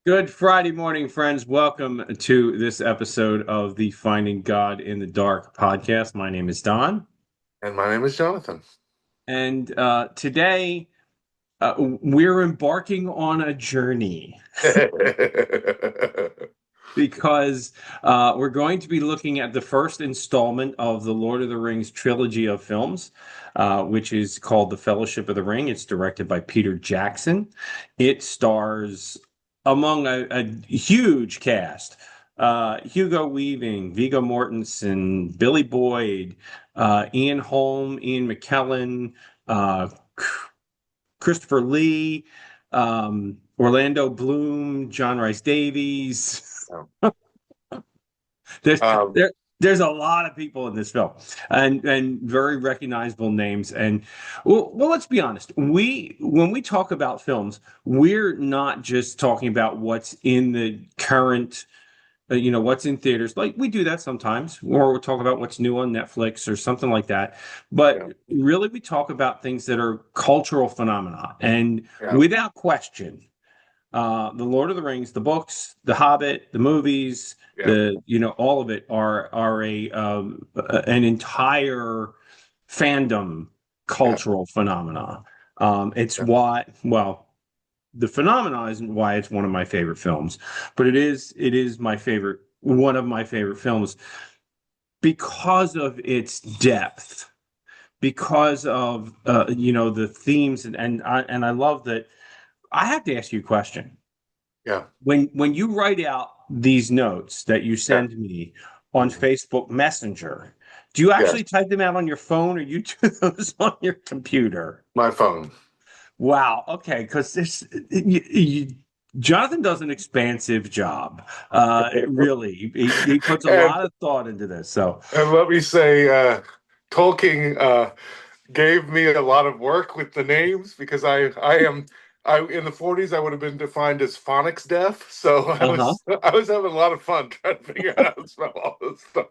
Good Friday morning, friends. Welcome to this episode of the Finding God in the Dark podcast. My name is Don, And my name is Jonathan. and today we're embarking on a journey because we're going to be looking at the first installment of the Lord of the Rings trilogy of films, which is called The Fellowship of the Ring. It's directed by Peter Jackson. It stars among a huge cast. Hugo Weaving, Viggo Mortensen, Billy Boyd, Ian Holm, Ian McKellen, uh, Christopher Lee, Orlando Bloom, John Rice Davies. There's um, there's a lot of people in this film, and very recognizable names. And well, let's be honest. When we talk about films, we're not just talking about what's in the current, what's in theaters. Like we do that sometimes, or we'll talk about what's new on Netflix or something like that. yeah, But really, we talk about things that are cultural phenomena, and yeah, without question, the Lord of the Rings, the books, the Hobbit, the movies, yeah, all of it are an entire fandom yeah, cultural phenomena. It's yeah. why, well, the phenomena isn't why it's one of my favorite films, but it is my favorite, one of my favorite films because of its depth, because of the themes, and I love that. I have to ask you a question. Yeah. When you write out these notes that you Yeah. send me on Mhm. Facebook Messenger, do you Yes, actually type them out on your phone or you do those on your computer? my phone. Wow. Okay. Because Jonathan does an expansive job. Really, he puts a and lot of thought into this. So, and let me say, Tolkien gave me a lot of work with the names because I in the 40s I would have been defined as phonics deaf, so uh-huh. I was having a lot of fun trying to figure out how to spell all this stuff.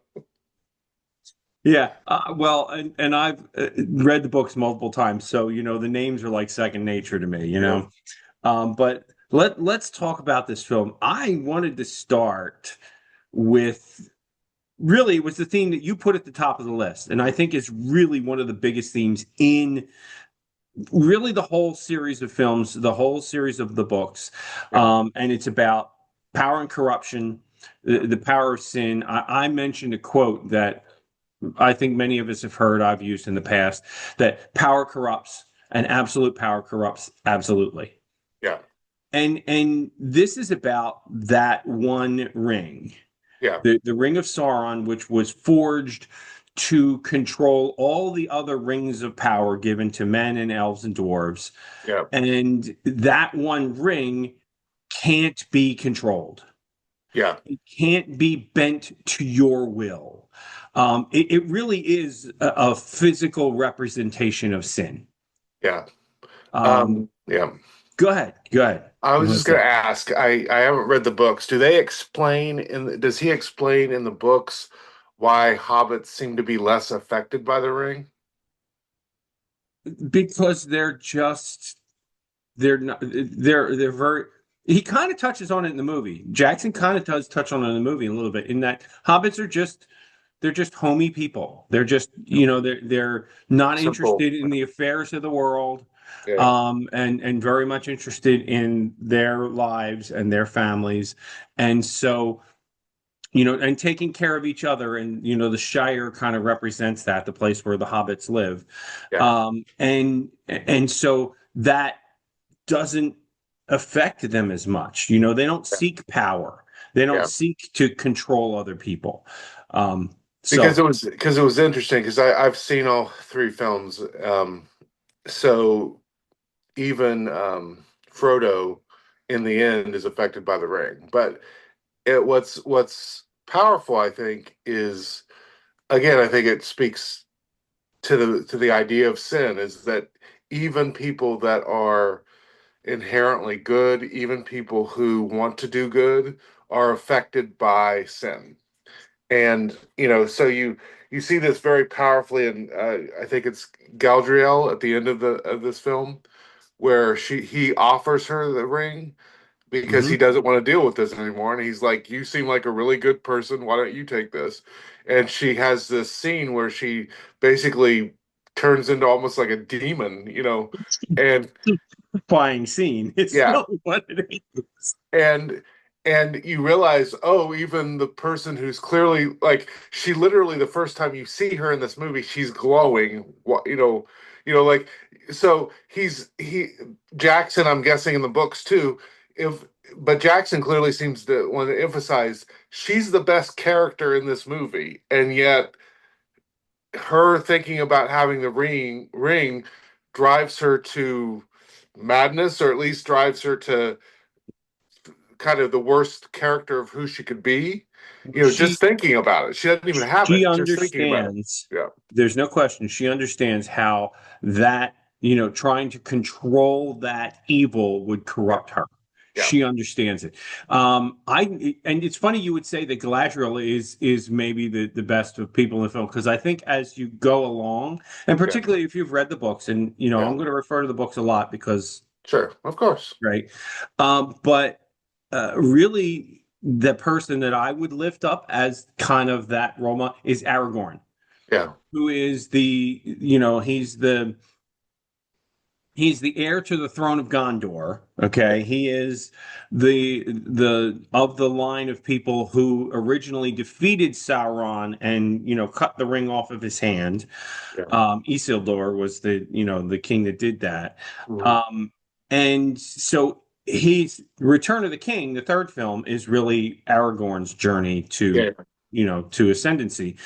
Yeah. Well, and I've read the books multiple times, so the names are like second nature to me. Yeah, But let's talk about this film. I wanted to start with really it was the theme that you put at the top of the list, and I think is really one of the biggest themes in really the whole series of films, the whole series of the books. yeah, And it's about power and corruption, the power of sin. I mentioned a quote that I think many of us have heard, I've used in the past, that power corrupts and absolute power corrupts absolutely. yeah, And this is about that one ring, yeah, the ring of Sauron, which was forged to control all the other rings of power given to men and elves and dwarves. yeah, And that one ring can't be controlled. yeah. It can't be bent to your will. It really is a physical representation of sin. Yeah. Um, Yeah. Go ahead. Go ahead. I was just What's going that? to ask. I haven't read the books. Do they explain does he explain in the books why hobbits seem to be less affected by the ring? Because they're very he kind of touches on it in the movie. Jackson kind of does touch on it in the movie a little bit in that hobbits are just they're just homey people. They're just, they're not Simple. interested in the affairs of the world, Yeah. and very much interested in their lives and their families. And so, and taking care of each other. And, the Shire kind of represents that, the place where the hobbits live. Yeah. And so that doesn't affect them as much. They don't Yeah. seek power. They don't Yeah. seek to control other people. Um, Because so it was interesting because I've seen all three films. So even Frodo in the end is affected by the ring. But what's powerful, I think, is again, I think it speaks to the idea of sin is that even people that are inherently good, even people who want to do good, are affected by sin. And so you see this very powerfully, and I think it's Galadriel at the end of the of this film, where he offers her the ring, because Hmm. he doesn't want to deal with this anymore. And he's like, "You seem like a really good person. Why don't you take this?" And she has this scene where she basically turns into almost like a demon, and Terrifying scene. It's yeah, really what it is. and and you realize, oh, even the person who's clearly like, she literally, the first time you see her in this movie, she's glowing. What like, so he Jackson, I'm guessing in the books too, if but Jackson clearly seems to want to emphasize she's the best character in this movie, and yet her thinking about having the ring drives her to madness, or at least drives her to kind of the worst character of who she could be. She Just thinking about it. She doesn't even have she it. Just thinking about it. understands. Yeah. There's no question. She understands how that, trying to control that evil would Yeah. corrupt her. Yeah. She understands it. And it's funny you would say that Galadriel is maybe the best of people in the film, because I think as you go along, and Yeah. particularly if you've read the books, and Yeah. I'm going to refer to the books a lot because, Sure. Of course. right. But really, the person that I would lift up as kind of that role model is Aragorn, Yeah. who is he's the heir to the throne of Gondor. Yeah. Okay, he is the of the line of people who originally defeated Sauron and cut the ring off of his hand. Yeah. Isildur was the king that did that. Mhm. Um, and so he's Return of the King, the third film, is really Aragorn's journey to Yeah. to ascendancy.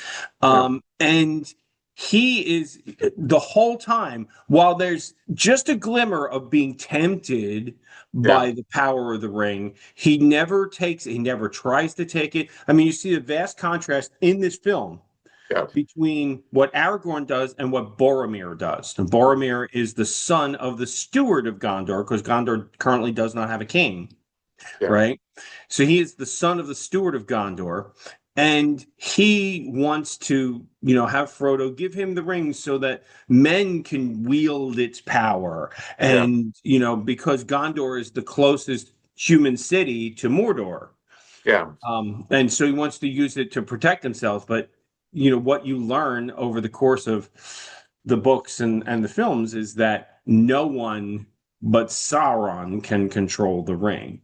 Yeah. And he is the whole time, while there's just a glimmer of being tempted Yeah. by the power of the ring, he never takes it, he never tries to take it. I mean, you see a vast contrast in this film Yeah. between what Aragorn does and what Boromir does. And Boromir is the son of the steward of Gondor, because Gondor currently does not have a king, Yeah. right? So he is the son of the steward of Gondor, and he wants to, have Frodo give him the ring so that men can wield its power. Yeah. And, because Gondor is the closest human city to Mordor. Yeah. And so he wants to use it to protect himself. But, what you learn over the course of the books and the films is that no one but Sauron can control the ring,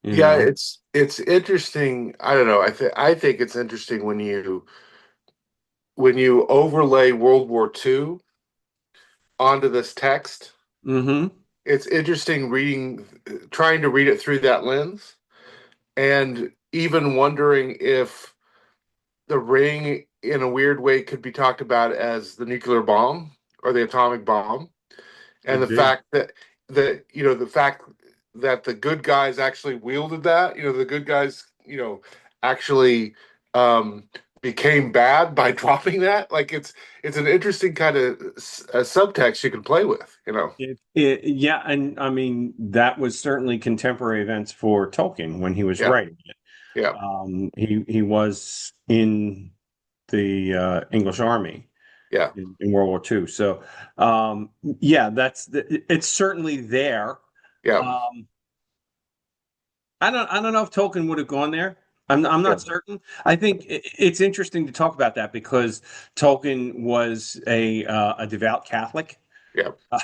you Yeah. know? It's interesting. I don't know. I think it's interesting when you overlay World War II onto this text. Hmm. It's interesting trying to read it through that lens, and even wondering if the ring in a weird way could be talked about as the nuclear bomb or the atomic bomb, and Could be. the fact that the good guys actually wielded that, the good guys, actually um became bad by dropping that. Like, it's an interesting kind of subtext you can play with, Yeah, and I mean that was certainly contemporary events for Tolkien when he was yeah. writing it. Yeah. He was in the English Army Yeah. in World War II. So yeah, it's certainly there. Yeah. Um, I don't know if Tolkien would have gone there. I'm Yeah. not certain. I think it's interesting to talk about that because Tolkien was a devout Catholic. Yeah. Uh,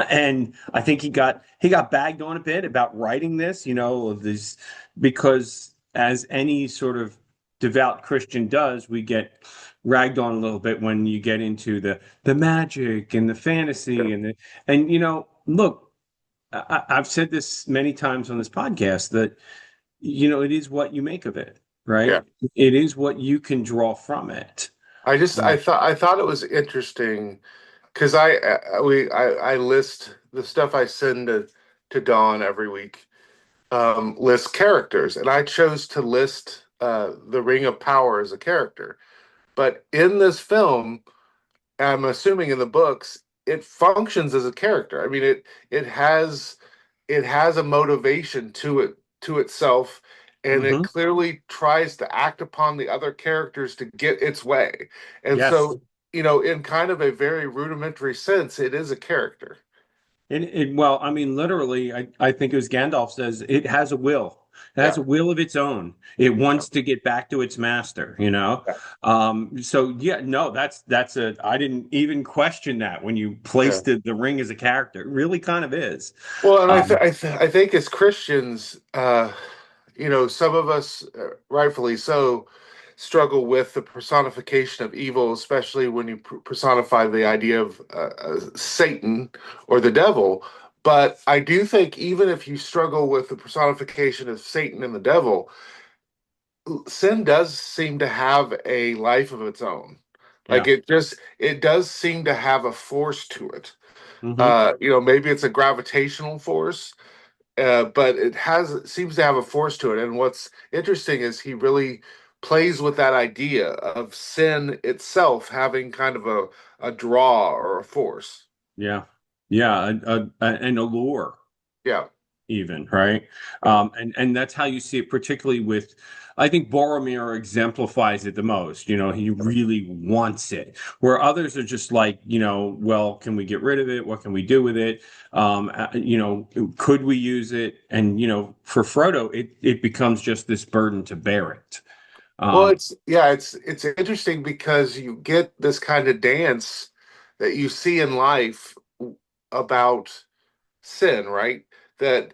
and I think he got bagged on a bit about writing this, of this, because as any sort of devout Christian does, we get ragged on a little bit when you get into the magic and the Yeah. fantasy and look, I've said this many times on this podcast that it is what you make of it, Yeah. right? It is what you can draw from it. I thought it was interesting because I list the stuff I send to Dawn every week, list characters, and I chose to list the Ring of Power as a character. But in this film, I'm assuming in the books, it functions as a character. I mean, it has a motivation to itself, and it Hmm. clearly tries to act upon the other characters to get its way. And Yes. so, in kind of a very rudimentary sense, it is a character. Well, I mean, literally, I think it was Gandalf says it has a will. It has Yeah, a will of its own. It yeah, wants to get back to its master, you know? yeah, So yeah, no, that's I didn't even question that when you yeah. placed the ring as a character. It really kind of is. Well, and Um, I think as Christians, some of us, rightfully so, struggle with the personification of evil, especially when you personify the idea of Satan or the devil. But I do think even if you struggle with the personification of Satan and the devil, sin does seem to have a life of its own. Like yeah. it does seem to have a force to it. Hmm. Maybe it's a gravitational force, but it seems to have a force to it. And what's interesting is he really plays with that idea of sin itself having kind of a draw or a force. Yeah. Yeah. An allure, Yeah, even, right? yeah. And that's how you see it, particularly with, I think Boromir exemplifies it the most. You know, he really wants it, where others are just like, well, can we get rid of it? What can we do with it? Could we use it? And for Frodo, it becomes just this burden to bear it. Well, Um, it's interesting because you get this kind of dance that you see in life about sin, right? That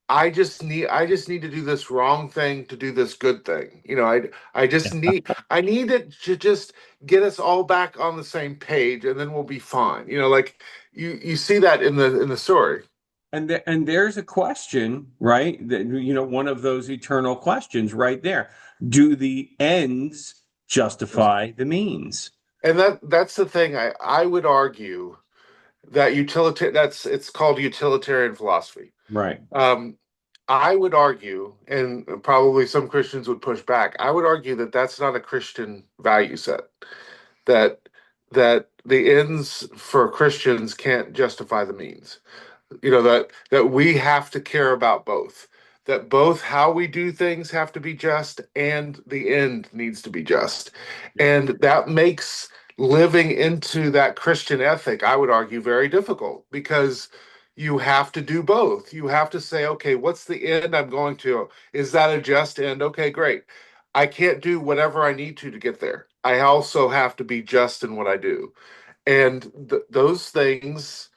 I just need to do this wrong thing to do this good thing. I need it to just get us all back on the same page and then we'll be fine. Like you see that in the story. and there's a question, right? That one of those eternal questions right there. Do the ends justify the means? And that's the thing I would argue that utilitarian that's it's called utilitarian philosophy. Right. Um I would argue, and probably some Christians would push back. I would argue that that's not a Christian value set. That the ends for Christians can't justify the means. That we have to care about both, that both how we do things have to be just and the end needs to be just, Yeah. and that makes living into that Christian ethic, I would argue, very difficult because you have to do both. You have to say, okay, what's the end I'm going to? Is that a just end? Okay, great. I can't do whatever I need to get there. I also have to be just in what I do, and those things,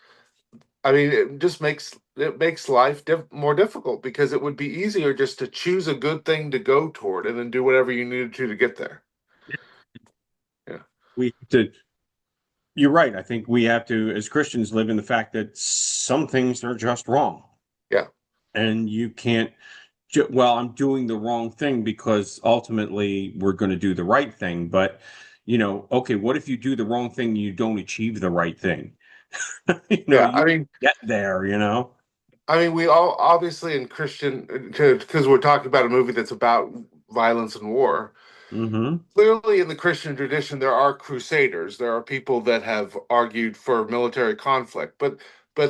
I mean, it makes life more difficult because it would be easier just to choose a good thing to go toward and then do whatever you needed to get there. Yeah, We have to, you're right. I think we have to, as Christians, live in the fact that some things are just wrong. yeah, And you can't, well, I'm doing the wrong thing because ultimately we're going to do the right thing. But, okay, what if you do the wrong thing and you don't achieve the right thing? yeah. You get there, I mean, we all obviously in Christian, because we're talking about a movie that's about violence and war. Hmm. Clearly, in the Christian tradition, there are crusaders. There are people that have argued for military conflict, but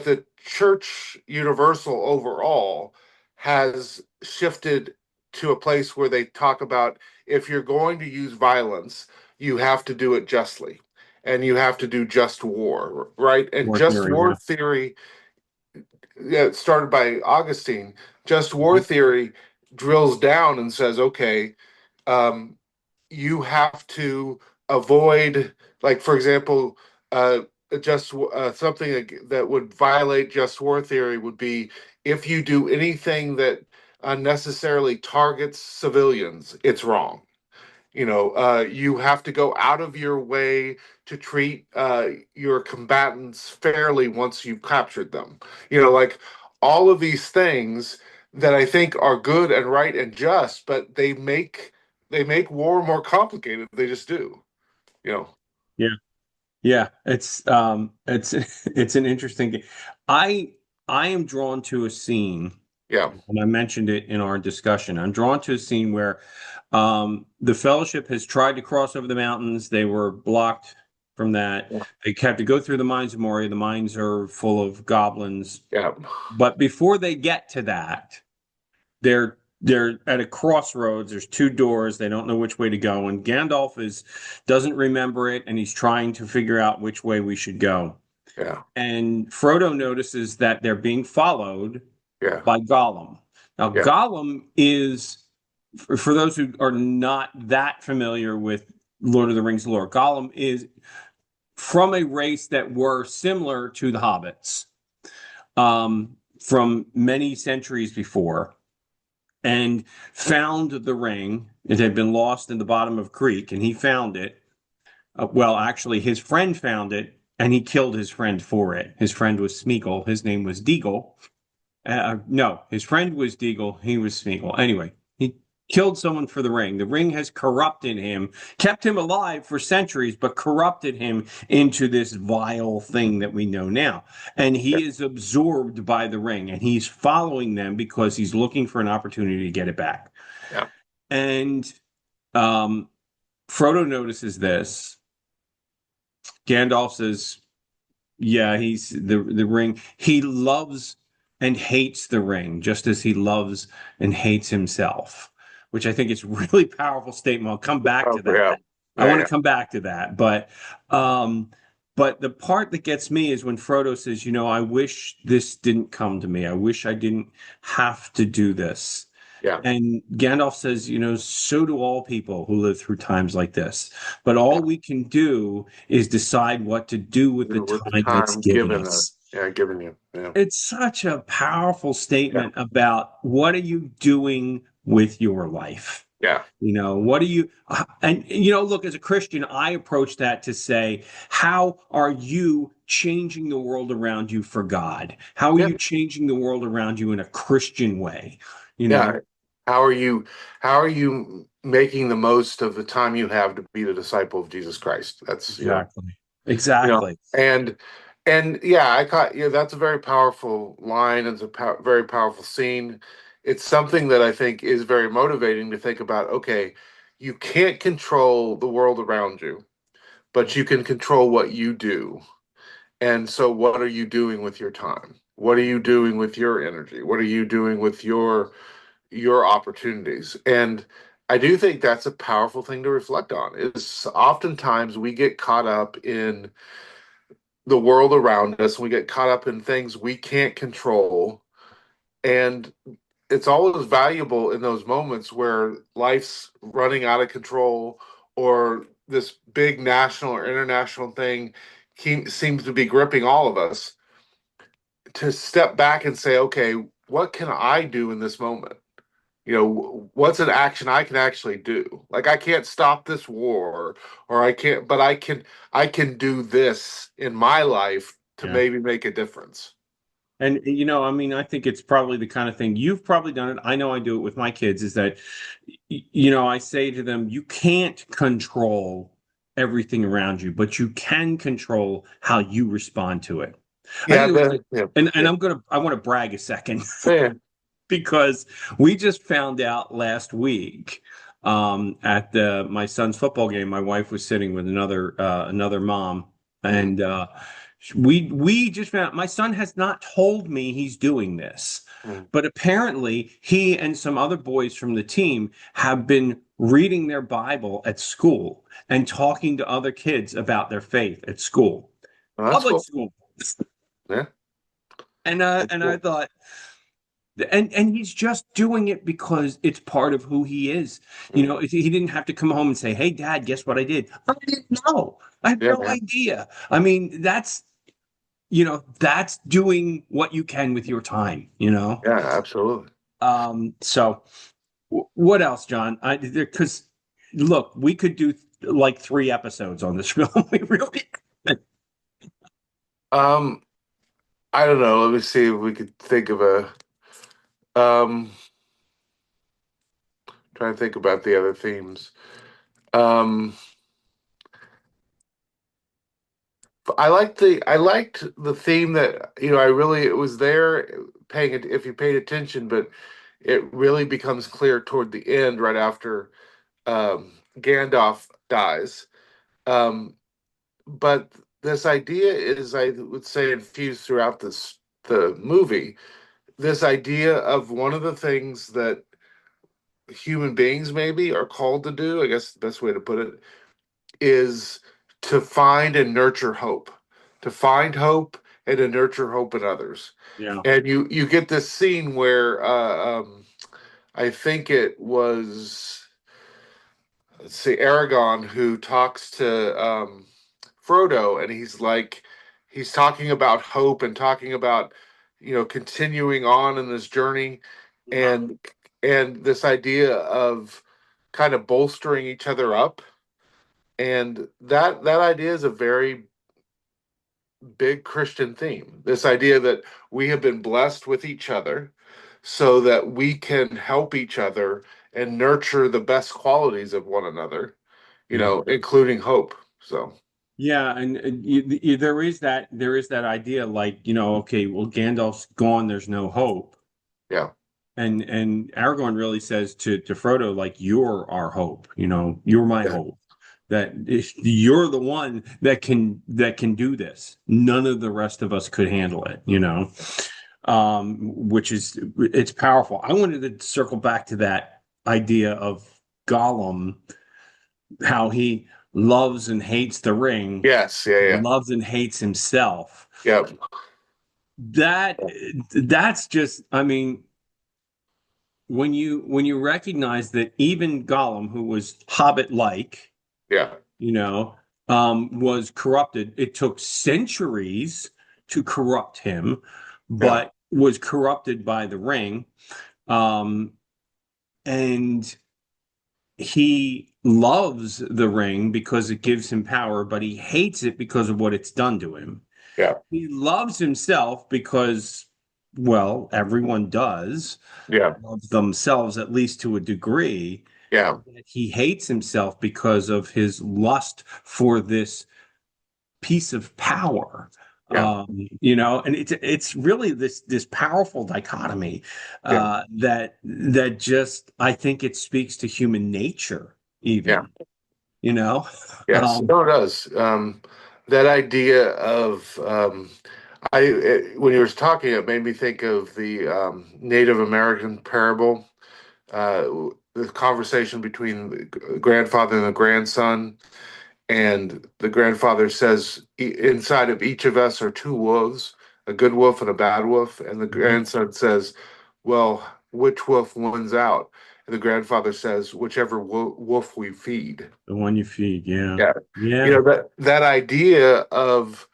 the church universal overall has shifted to a place where they talk about if you're going to use violence, you have to do it justly, and you have to do just war, right? And War just theory, war yeah. theory, yeah, started by Augustine. Just war Mhm. theory drills down and says, okay. Um, you have to avoid, like for example, just something that would violate just war theory would be if you do anything that unnecessarily targets civilians, it's wrong. You have to go out of your way to treat your combatants fairly once you've captured them. Like all of these things that I think are good and right and just, but they make war more complicated. They just do. You know. Yeah. Yeah. It's it's an interesting game. I I am drawn to a scene, Yeah. and I mentioned it in our discussion. I'm drawn to a scene where the Fellowship has tried to cross over the mountains. They were blocked from that. Yeah. They have to go through the mines of Moria. The mines are full of goblins. Yeah. But before they get to that, they're at a crossroads. There's two doors. They don't know which way to go, and Gandalf is doesn't remember it, and he's trying to figure out which way we should go. Yeah. And Frodo notices that they're being followed Yeah. by Gollum. Now, Yeah. Gollum is, for those who are not that familiar with Lord of the Rings lore, Gollum is from a race that were similar to the hobbits from many centuries before and found the ring. It had been lost in the bottom of a creek, and he found it. Well, actually, his friend found it, and he killed his friend for it. His friend was Smeagol. His name was Deagle. No, his friend was Deagle. He was Smeagol. Anyway, he killed someone for the ring. The ring has corrupted him, kept him alive for centuries, but corrupted him into this vile thing that we know now. And Yeah. he is absorbed by the ring, and he's following them because he's looking for an opportunity to get it back. Yeah. And um, Frodo notices this. Gandalf says, yeah, he's the ring. He loves and hates the ring, just as he loves and hates himself, which I think is a really powerful statement. I'll come back Oh, to yeah. that. I Yeah. want to Yeah. come back to that, um, but the part that gets me is when Frodo says, I wish this didn't come to me. I wish I didn't have to do this. Yeah. And Gandalf says, so do all people who live through times like this. But Yeah. all we can do is decide what to do with the With the time that's time given given us. us. Yeah, given you. Yeah. It's such a powerful Yeah. statement about what are you doing with your life? Yeah. What do you, and look, as a Christian, I approach that to say, how are you changing the world around you for God? How are Yeah. you changing the world around you in a Christian way? You know, Yeah. How are you how are you making the most of the time you have to be the disciple of Jesus Christ? That's, exactly. Exactly. and yeah, I caught that's a very powerful line. It's a very powerful scene. It's something that I think is very motivating to think about. Okay, you can't control the world around you, but you can control what you do. And so, what are you doing with your time? What are you doing with your energy? What are you doing with your opportunities? And I do think that's a powerful thing to reflect on. Is oftentimes we get caught up in the world around us, and we get caught up in things we can't control, and it's always valuable in those moments where life's running out of control, or this big national or international thing seems to be gripping all of us, to step back and say, okay, what can I do in this moment? What's an action I can actually do? Like, I can't stop this war, or I can't, but I can do this in my life to Yeah. maybe make a difference. And I mean, I think it's probably the kind of thing you've probably done it. I know I do it with my kids is that, I say to them, you can't control everything around you, but you can control how you respond to it. I Yeah, think it was, yeah, and yeah, I want to brag a second yeah. because we just found out last week at my son's football game. My wife was sitting with another mom, Mm, and we just found out my son has not told me he's doing this, mm. but apparently he and some other boys from the team have been reading their Bible at school and talking to other kids about their faith at school, Well, that's public cool. school. Yeah, that's And I cool. thought, and he's just doing it because it's part of who he is. Mm. He didn't have to come home and say, "Hey, Dad, guess what I did?" I didn't know. I have Yeah, no yeah, idea. I mean, that's doing what you can with your time. yeah, absolutely. So what else, John? Because look, we could do like 3 episodes on this film. We really could. Um, I don't know. Let me see if we could think of um, trying to think about the other themes. Um, I liked the theme that I really it was there paying it if you paid attention, but it really becomes clear toward the end, right after Gandalf dies. Um, but this idea is, I would say, infused throughout the movie. This idea of one of the things that human beings maybe are called to do, I guess the best way to put it, is to find and nurture hope. to find hope and to nurture hope in others. Yeah. And you get this scene where I think it was, let's see, Aragon who talks to Frodo, and he's talking about hope and talking about continuing on in this journey, Uh-huh. and this idea of kind of bolstering each other up, and that idea is a very big Christian theme. This idea that we have been blessed with each other so that we can help each other and nurture the best qualities of one another, Yeah. including hope. So, Yeah, and there is that idea like, okay, well, Gandalf's gone, there's no hope. yeah, And Aragorn really says to Frodo, like, you're our hope, you're my yeah, hope. You're the one that can do this. None of the rest of us could handle it. Which is it's powerful. I wanted to circle back to that idea of Gollum, how he loves and hates the ring, yes, yeah, yeah, loves and hates himself. yeah, That that's just, I mean, when you recognize that even Gollum, who was Hobbit-like, yeah, was corrupted. It took centuries to corrupt him, yeah, but was corrupted by the ring. Um, and he loves the ring because it gives him power, but he hates it because of what it's done to him. yeah, He loves himself because, well, everyone does yeah, love themselves, at least to a degree. yeah, He hates himself because of his lust for this piece of power. yeah, And it's really this powerful dichotomy yeah, that just, I think it speaks to human nature yeah. even, you know. Yes, Um, no, it does. That idea of when you were talking, it made me think of the Native American parable, uh, the conversation between the grandfather and the grandson, and the grandfather says, Inside of each of us are two wolves, a good wolf and a bad wolf," and the mhm. grandson says, "Well, which wolf wins out?" And the grandfather says, "Whichever wolf we feed." The one you feed, yeah, Yeah. yeah, That idea of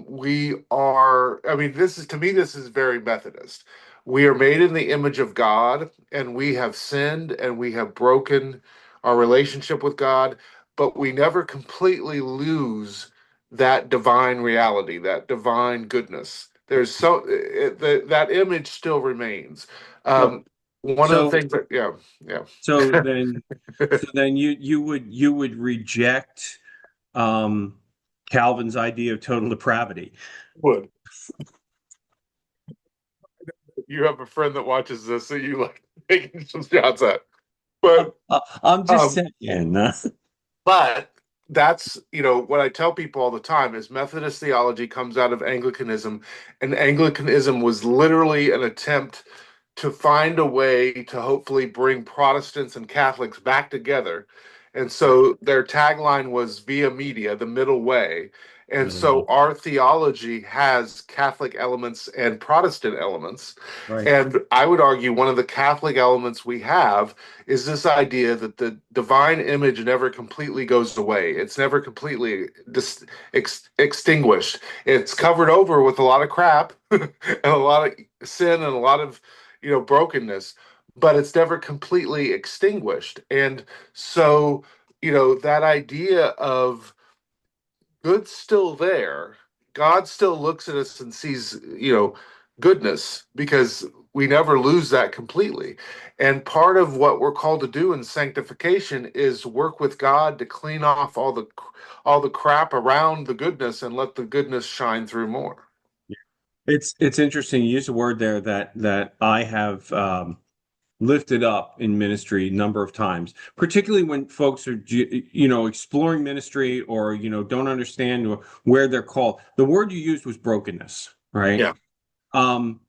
we are, I mean, this is very Methodist. We are made in the image of God, and we have sinned and we have broken our relationship with God, but we never completely lose that divine reality, that divine goodness. That image still remains. so Um, One of the so things that, yeah, yeah. so then so then you would reject um Calvin's idea of total depravity. Would you have a friend that watches this that you like taking some shots at? But I'm just um, saying. but that's what I tell people all the time is Methodist theology comes out of Anglicanism, and Anglicanism was literally an attempt to find a way to hopefully bring Protestants and Catholics back together. And Right. so their tagline was via media, the middle way. And Middle way. so our theology has Catholic elements and Protestant elements. Right. And I would argue one of the Catholic elements we have is this idea that the divine image never completely goes away. It's never completely extinguished. It's covered over with a lot of crap and a lot of sin and a lot of brokenness, but it's never completely extinguished. And so, that idea of good's still there. God still looks at us and sees, goodness because we never lose that completely. And part of what we're called to do in sanctification is work with God to clean off all the crap around the goodness and let the goodness shine through more. It's interesting. You use a word there that I have lifted up in ministry a number of times, particularly when folks are exploring ministry or don't understand where they're called. The word you used was brokenness, right? Yeah, Um,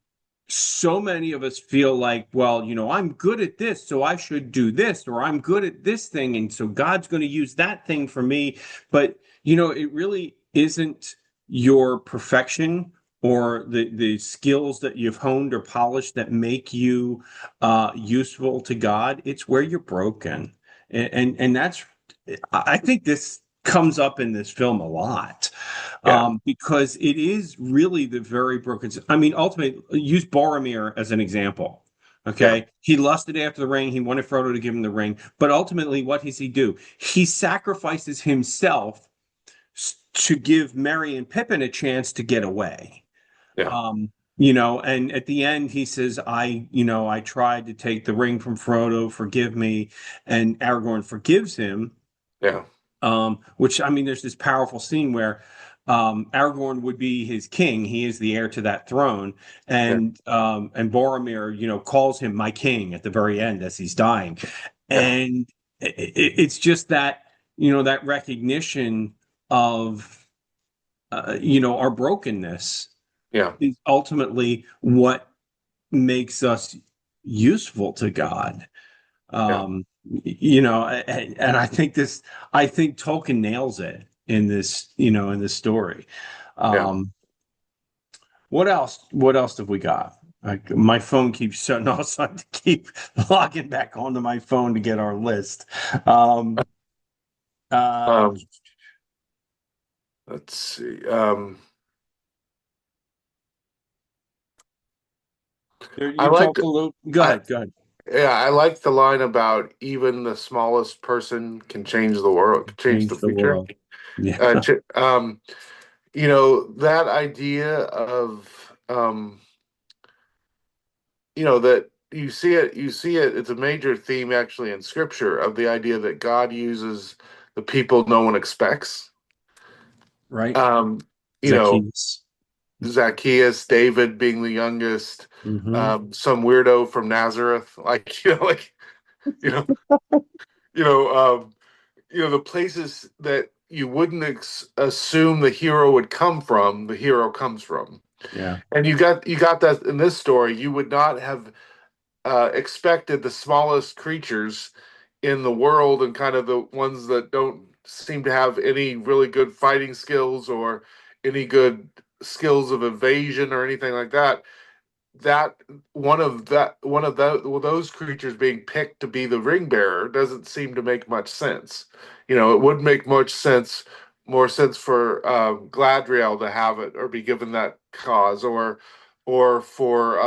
so many of us feel like, well, I'm good at this, so I should do this, or I'm good at this thing, and so God's going to use that thing for me. But it really isn't. your perfection or the skills that you've honed or polished that make you useful to God. It's where you're broken. And that's I think this comes up in this film a lot, Yeah, because it is really the very broken. I mean, ultimately, use Boromir as an example. yeah, Okay, he lusted after the ring. He wanted Frodo to give him the ring, but ultimately, what does he do? He sacrifices himself to give Merry and Pippin a chance to get away. yeah, And at the end he says, I tried to take the ring from Frodo, forgive me, and Aragorn forgives him. yeah, Which I mean, there's this powerful scene where Aragorn would be his king. He is the heir to that throne, yeah, and Boromir, calls him my king at the very end as he's dying, yeah, and it's just that recognition of our brokenness yeah, is ultimately what makes us useful to God. yeah, And I think Tolkien nails it in this story. yeah. Um, what else? What else have we got? My phone keeps shutting off, so I have to keep logging back onto my phone to get our list. Um, uh, Um, let's see. I you liked, talked a little. Go I ahead. Go ahead. yeah, I liked the line about even the smallest person can change the world, change the Change the future. world. Yeah. Uh, ch that idea of that you see it, it's a major theme actually in scripture of the idea that God uses the people no one expects. Right. Um, you know, Zacchaeus. Zacchaeus, David being the youngest, Hmm. some weirdo from Nazareth, like you know, you know, um, the places that you wouldn't assume the hero would come from, the hero comes from. Yeah. And you got that in this story. You would not have expected the smallest creatures in the world and kind of the ones that don't seem to have any really good fighting skills or any good skills of evasion or anything like that. Those creatures being picked to be the ring bearer doesn't seem to make much sense. It would make more sense for Gladriel to have it or be given that cause, or for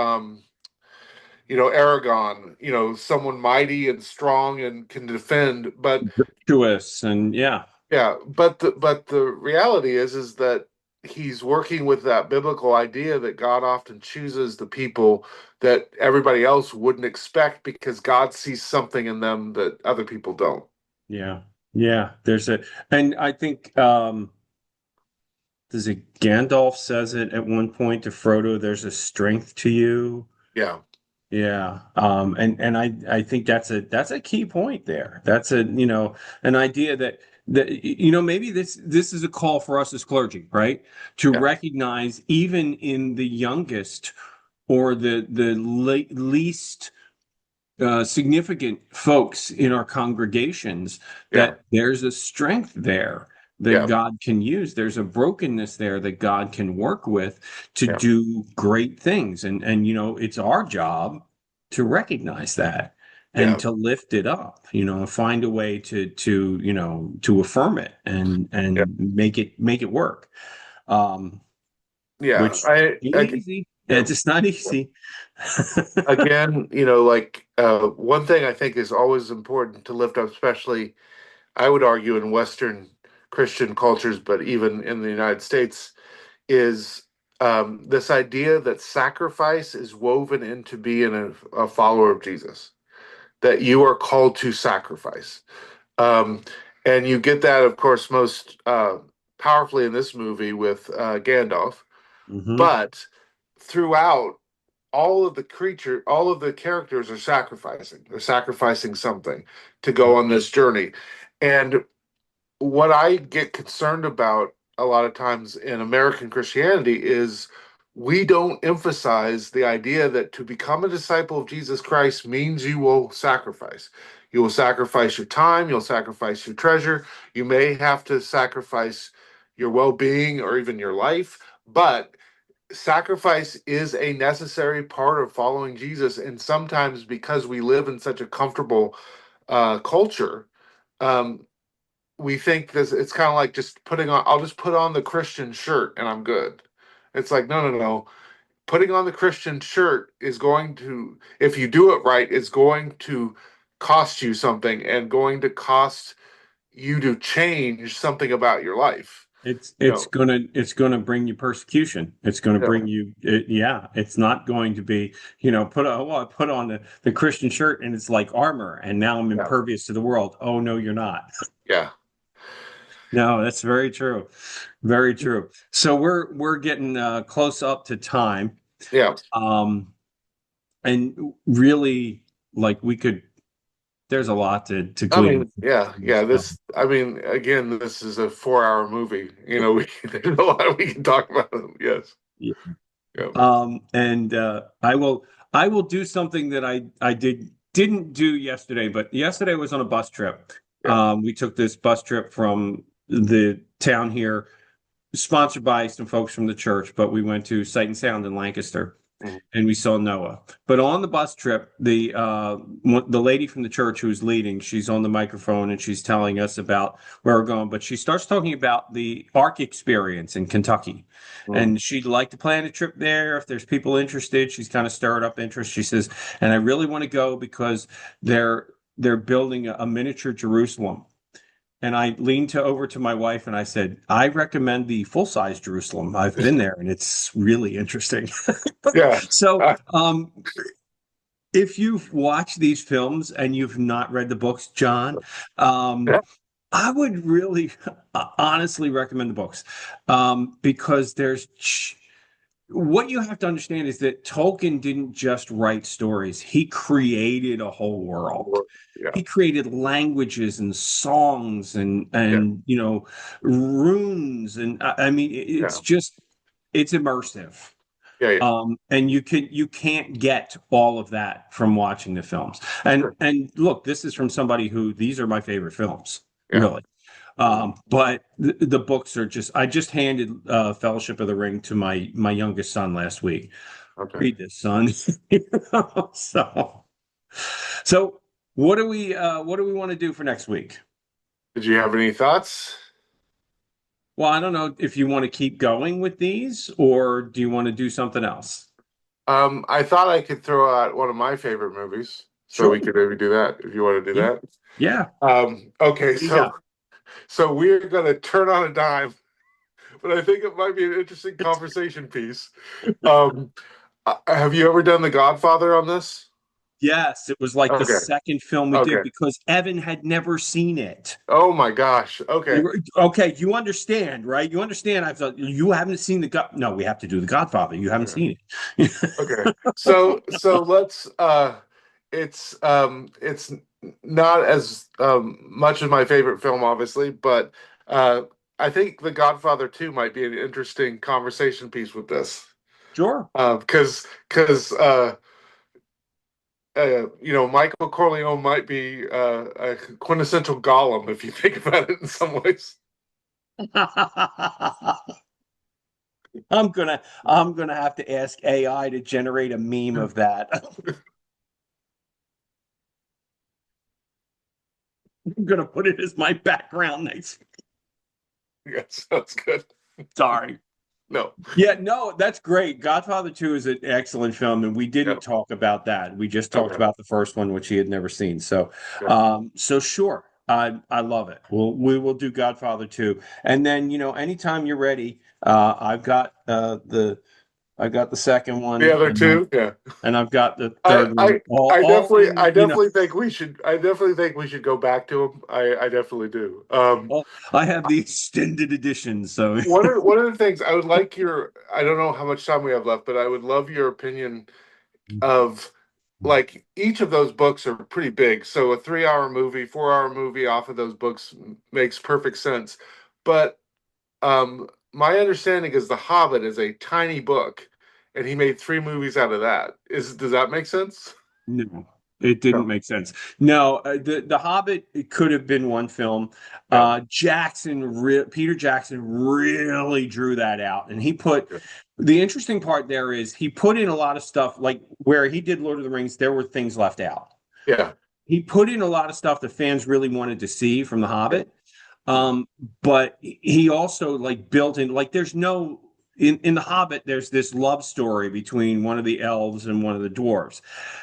Aragon, someone mighty and strong and can defend. But Virtuous and yeah. yeah, but the reality is that he's working with that biblical idea that God often chooses the people that everybody else wouldn't expect because God sees something in them that other people don't. Yeah. Yeah. And I think, does it Gandalf says it at one point to Frodo, there's a strength to you. Yeah, Yeah. And I think that's a key point there. That's an idea that maybe this is a call for us as clergy, right? To yeah, recognize even in the youngest or the least significant folks in our congregations, yeah, that there's a strength there that yeah, God can use. There's a brokenness there that God can work with to yeah, do great things. And it's our job to recognize that and yeah, to lift it up, and find a way to affirm it and yeah, make it work. Um, yeah. which ain't easy. Yeah. It's just not easy. Again, one thing I think is always important to lift up, especially I would argue in Western Christian cultures, but even in the United States, is this idea that sacrifice is woven into being a follower of Jesus, that you are called to sacrifice. Um, and you get that, of course, most powerfully in this movie with Gandalf, Hmm. but throughout, all of the characters are sacrificing. They're sacrificing something to go on this journey. And what I get concerned about a lot of times in American Christianity is we don't emphasize the idea that to become a disciple of Jesus Christ means you will sacrifice. You will sacrifice your time, you'll sacrifice your treasure, you may have to sacrifice your well-being or even your life, but sacrifice is a necessary part of following Jesus. And sometimes because we live in such a comfortable culture, um, we think this it's kind of like just putting on I'll just put on the Christian shirt and I'm good. It's like no, no, no. Putting on the Christian shirt is going to, if you do it right, it's going to cost you something and going to cost you to change something about your life. It's You it's know, gonna it's gonna bring you persecution. It's gonna yeah, bring you yeah. It's not going to be, I put on the Christian shirt and it's like armor and now I'm yeah, impervious to the world. Oh no, you're not. yeah, No, that's very true. Very true. So we're getting close up to time. yeah. Um and really like we could there's a lot to I glean mean, yeah, from this yeah. film. I mean, again, this is a 4 hour movie. You know, there's a lot we can talk about. Yes, yeah, And I will do something that I didn't do yesterday, but yesterday was on a bus trip. yeah. We took this bus trip from the town here, sponsored by some folks from the church, but we went to Sight and Sound in Lancaster Mhm. and we saw Noah. But on the bus trip, the lady from the church who's leading, she's on the microphone and she's telling us about where we're going. But she starts talking about the Ark experience in Kentucky, Mhm. and she'd like to plan a trip there if there's people interested. She's kind of stirred up interest. She says, and I really want to go because they're building a miniature Jerusalem. And I leaned over to my wife and I said, I recommend the full-size Jerusalem. I've been there and it's really interesting. Yeah, So, uh, if you've watched these films and you've not read the books, John, um, yeah, I would really honestly recommend the books because what you have to understand is that Tolkien didn't just write stories, he created a whole world. yeah, He created languages and songs yeah, and runes and I mean yeah, it's immersive. yeah, yeah. And you can't get all of that from watching the films. Sure. And look, this is from somebody who these are my favorite films, Yeah. really. Mhm. But the books are just I just handed Fellowship of the Ring to my youngest son last week. Okay. Read this, son. So so what do we want to do for next week? Did you have any thoughts? Well, I don't know if you want to keep going with these or do you want to do something else? I thought I could throw out one of my favorite movies, so Sure. we could maybe do that if you want to do Yeah. that. Yeah. Okay, What do you got? so we're gonna turn on a dime, but I think it might be an interesting conversation piece. Um, have you ever done The Godfather on this? Yes, it was like the Okay, second film we did okay. because Evan had never seen it. Oh my gosh. Okay, Okay, you understand, right? You understand. I thought you haven't seen the God. No, we have to do the Godfather. You haven't okay. seen it. Okay. So let's it's not as much as my favorite film obviously, but uh I think The Godfather 2 might be an interesting conversation piece with this. Sure. Because you know, Michael Corleone might be a quintessential Gollum if you think about it in some ways. I'm gonna have to ask AI to generate a meme of that. I'm gonna put it as my background next. Yes, that's good. Sorry. No. Yeah, no, that's great. Godfather 2 is an excellent film, and we Yeah. didn't talk about that. We just talked Okay. about the first one, which he had never seen. So, Yeah. so sure, I love it. We will do Godfather 2, and then anytime you're ready, I've got the second The one, other two, yeah. and I've got the I, third one, I, I all definitely, in. I definitely think we should go back to them. I definitely do. Well, I have the extended edition, so One of the things I would like your, I don't know how much time we have left, but I would love your opinion of like each of those books are pretty big. So a 3 hour movie, 4 hour movie off of those books makes perfect sense. But my understanding is The Hobbit is a tiny book, and he made three movies out of that. Does that make sense? no. It didn't No. make sense. No, the Hobbit, it could have been one film. Yeah. Peter Jackson really drew that out, and he put Yeah. the interesting part there is he put in a lot of stuff like where he did Lord of the Rings. There were things left out. Yeah. He put in a lot of stuff the fans really wanted to see from the Yeah. Hobbit. Mm. But he also like built in like there's no in the Hobbit there's this love story between one of the elves and one of the dwarves.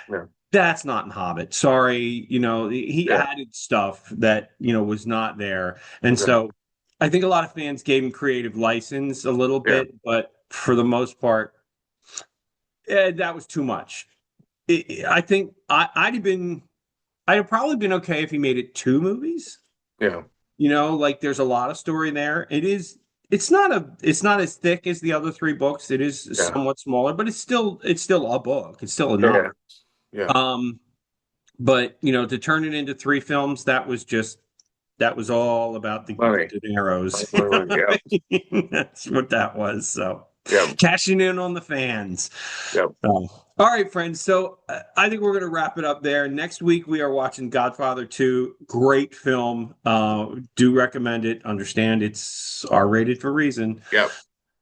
Yeah. That's not in Hobbit. Sorry, he Yeah. added stuff that was not there, and Okay. so I think a lot of fans gave him creative license a little Yeah. bit, but for the most part, that was too much. I think I'd have probably been okay if he made it two movies. Yeah. Like there's a lot of story there. It's not as thick as the other three books. It is Yeah. somewhat smaller, but it's still a book. It's still a Yeah. novel. Yeah. Um, but to turn it into three films, that was all about the Money. dineros. Yeah. That's what that was. So Yeah. cashing in on the fans. Yeah. All right, friends. So I think we're going to wrap it up there. Next week we are watching Godfather 2. Great film. Do recommend it. Understand it's R-rated for a reason. Yeah.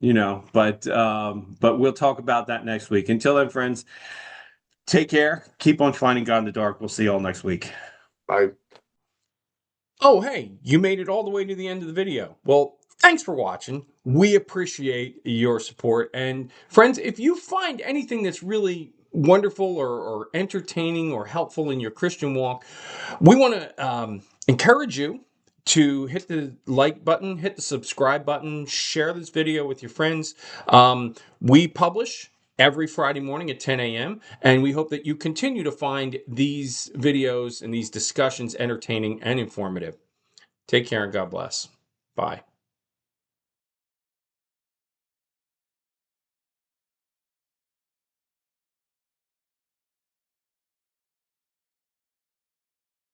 But we'll talk about that next week. Until then, friends, take care. Keep on finding God in the dark. We'll see you all next week. I Oh, hey, you made it all the way to the end of the video. Well, thanks for watching. We appreciate your support. And friends, if you find anything that's really wonderful or entertaining or helpful in your Christian walk, we want to encourage you to hit the like button, hit the subscribe button, share this video with your friends. We publish every Friday morning at 10 a.m. And we hope that you continue to find these videos and these discussions entertaining and informative. Take care and God bless. Bye.